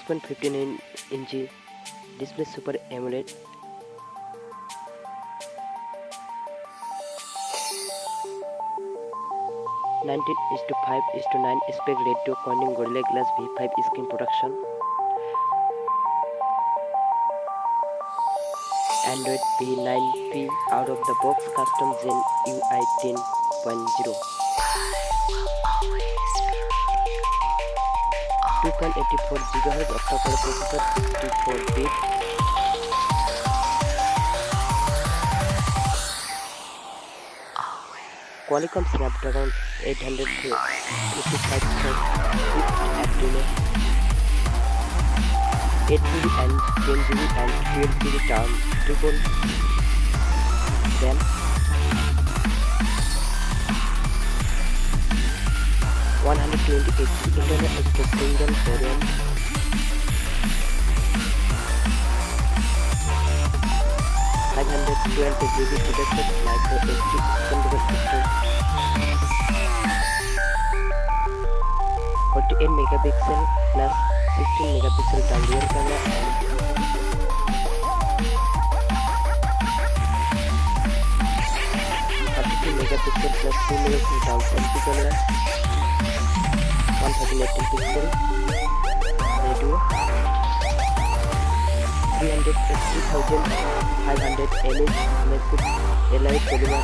6.59 inch display, Super AMOLED, 19:5:9 aspect ratio, Corning Gorilla Glass V5 screen protection, Android P9P out of the box, custom Zen UI 10.0, 2.84 GHz octa-core processor, 64-bit, Qualcomm Snapdragon 885 Adreno, 8GB and 10GB and 12GB triple RAM, 128GB internal express single variant, 512GB protected micro SD expandable storage, 48 megapixel plus 16 megapixel rear camera and 32 megapixel plus 2 megapixel selfie camera, 118 pixel radio, 360,500 mAh massive alloy polymer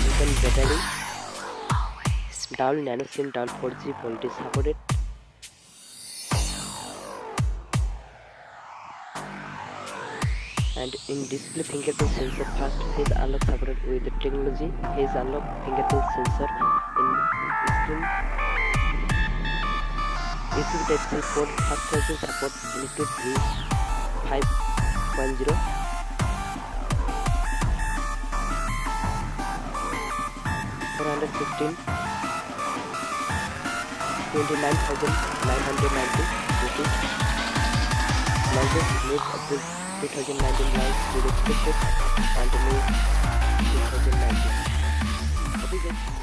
lithium battery, dual nano SIM, dual 4G voltage supported, and in display fingerprint sensor, fast face unlock supported with the technology, face unlock fingerprint sensor in screen, USB Type-C port, fast charging support, Bluetooth V5.0, 415 29,990 rupees. Largest news of the 2019 launch is expected on the May 2019. Okay, guys.